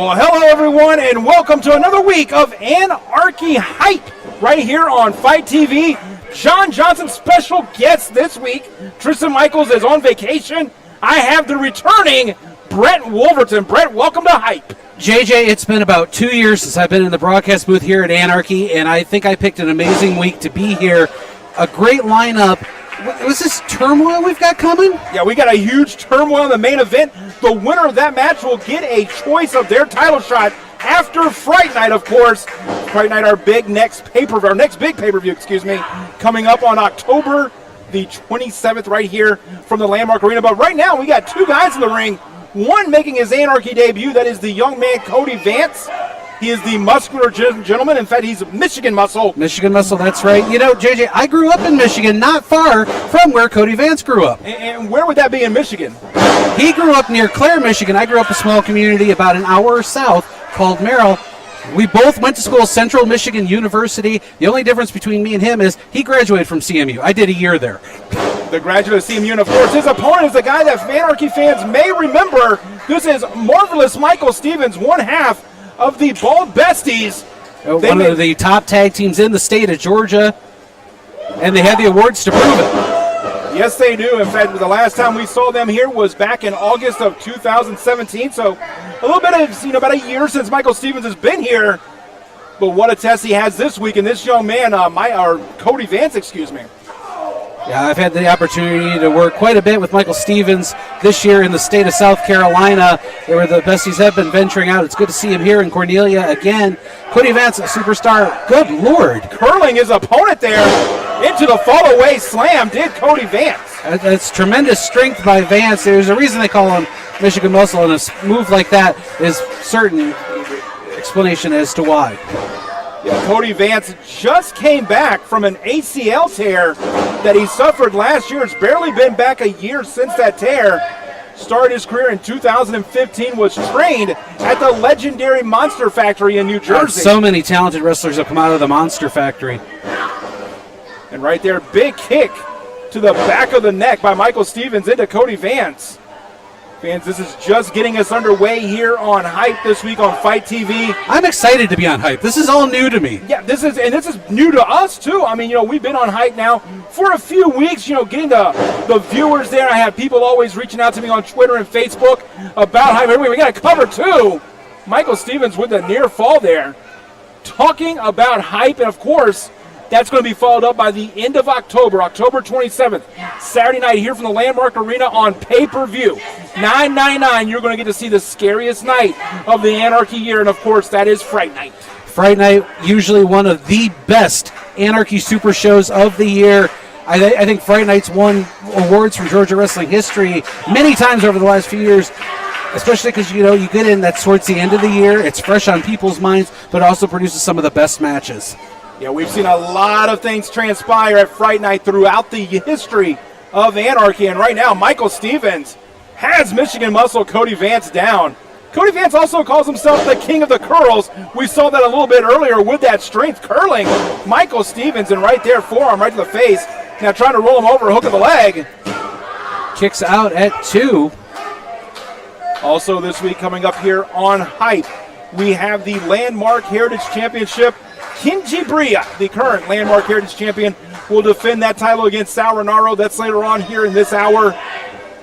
Well, hello everyone, and welcome to another week of Anarchy Hype right here on Fight TV. John Johnson special guest this week. Tristan Michaels is on vacation. I have the returning Brett Wolverton. Brett, welcome to Hype. JJ, it's been about 2 years since I've been in the broadcast booth here at Anarchy, and I think I picked an amazing week to be here. A great lineup. Was this turmoil we've got coming? Yeah, we got a huge turmoil in the main event. The winner of that match will get a choice of their title shot after Fright Night, of course. Fright Night, our next big pay-per-view, coming up on October the 27th right here from the Landmark Arena. But right now, we got two guys in the ring. One making his Anarchy debut, that is the young man Cody Vance. He is the muscular gentleman. In fact, he's Michigan Muscle. Michigan Muscle, that's right. You know, JJ, I grew up in Michigan, not far from where Cody Vance grew up. And where would that be in Michigan? He grew up near Clare, Michigan. I grew up in a small community about an hour south called Merrill. We both went to school at Central Michigan University. The only difference between me and him is he graduated from CMU. I did a year there. The graduate of CMU, and of course, his opponent is the guy that Anarchy fans may remember. This is Marvelous Michael Stevens, one half of the Bald Besties. One of the top tag teams in the state of Georgia, and they had the awards to prove it. Yes, they do. In fact, the last time we saw them here was back in August of 2017, so a little bit of, about a year since Michael Stevens has been here. But what a test he has this week, and this young man, Cody Vance, Yeah, I've had the opportunity to work quite a bit with Michael Stevens this year in the state of South Carolina, where the Besties have been venturing out. It's good to see him here in Cornelia again. Cody Vance, a superstar. Good Lord. Curling his opponent there into the fall-away slam, did Cody Vance. That's tremendous strength by Vance. There's a reason they call him Michigan Muscle, and a move like that is certain explanation as to why. Yeah, Cody Vance just came back from an ACL tear that he suffered last year. It's barely been back a year since that tear. Started his career in 2015, was trained at the legendary Monster Factory in New Jersey. So many talented wrestlers have come out of the Monster Factory. And right there, big kick to the back of the neck by Michael Stevens into Cody Vance. Fans, this is just getting us underway here on Hype this week on Fight TV. I'm excited to be on Hype. This is all new to me. Yeah, this is new to us too. I mean, we've been on Hype now for a few weeks, getting the viewers there. I have people always reaching out to me on Twitter and Facebook about Hype. We got to cover too. Michael Stevens with a near fall there. Talking about Hype, and of course, that's going to be followed up by the end of October, October 27th, Saturday night here from the Landmark Arena on pay-per-view. $9.99, you're going to get to see the scariest night of the Anarchy year, and of course, that is Fright Night. Fright Night, usually one of the best Anarchy super shows of the year. I think Fright Night's won awards from Georgia wrestling history many times over the last few years, especially because, you get in that towards the end of the year. It's fresh on people's minds, but also produces some of the best matches. Yeah, we've seen a lot of things transpire at Fright Night throughout the history of Anarchy, and right now, Michael Stevens has Michigan Muscle Cody Vance down. Cody Vance also calls himself the king of the curls. We saw that a little bit earlier with that strength curling. Michael Stevens, and right there, forearm right to the face. Now trying to roll him over, hook of the leg. Kicks out at 2. Also this week coming up here on Hype, we have the Landmark Heritage Championship. Kenji Bria, the current Landmark Heritage Champion, will defend that title against Sal Renaro. That's later on here in this hour.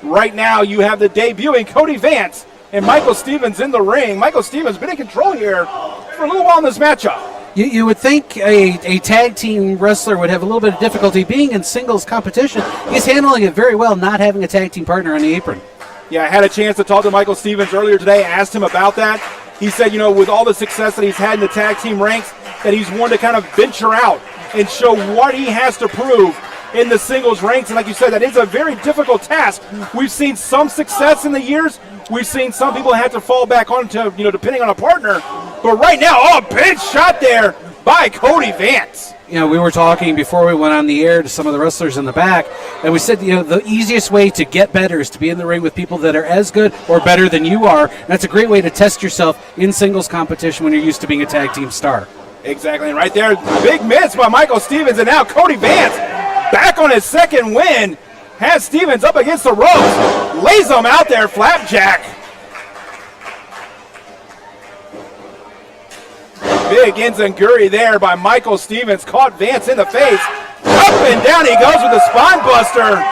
Right now, you have the debuting Cody Vance and Michael Stevens in the ring. Michael Stevens been in control here for a little while in this matchup. You would think a tag team wrestler would have a little bit of difficulty being in singles competition. He's handling it very well, not having a tag team partner on the apron. Yeah, I had a chance to talk to Michael Stevens earlier today. I asked him about that. He said, with all the success that he's had in the tag team ranks, that he's wanted to kind of venture out and show what he has to prove in the singles ranks. And like you said, that is a very difficult task. We've seen some success in the years. We've seen some people have to fall back onto, depending on a partner. But right now, big shot there by Cody Vance. We were talking before we went on the air to some of the wrestlers in the back, and we said, the easiest way to get better is to be in the ring with people that are as good or better than you are. And that's a great way to test yourself in singles competition when you're used to being a tag team star. Exactly, and right there, big miss by Michael Stevens, and now Cody Vance back on his second win, has Stevens up against the ropes, lays him out there, flapjack. Big enziguri there by Michael Stevens. Caught Vance in the face. Up and down he goes with the spine buster.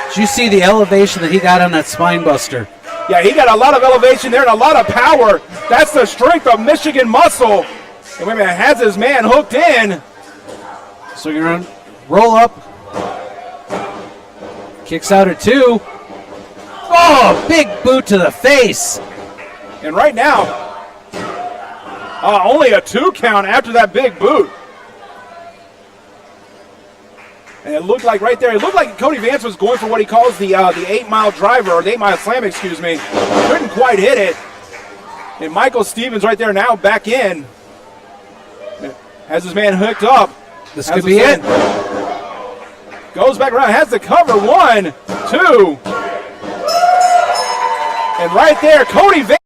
Did you see the elevation that he got on that spine buster? Yeah, he got a lot of elevation there and a lot of power. That's the strength of Michigan Muscle. And wait a minute, has his man hooked in. So you're going to roll up. Kicks out at 2. Oh, big boot to the face. And right now, only a 2 count after that big boot. And it looked like right there, it looked like Cody Vance was going for what he calls the 8-mile driver, or the 8-mile slam, excuse me. Couldn't quite hit it. And Michael Stevens right there now back in. Has his man hooked up. This could be it. Goes back around, has the cover. 1, 2. And right there, Cody Vance.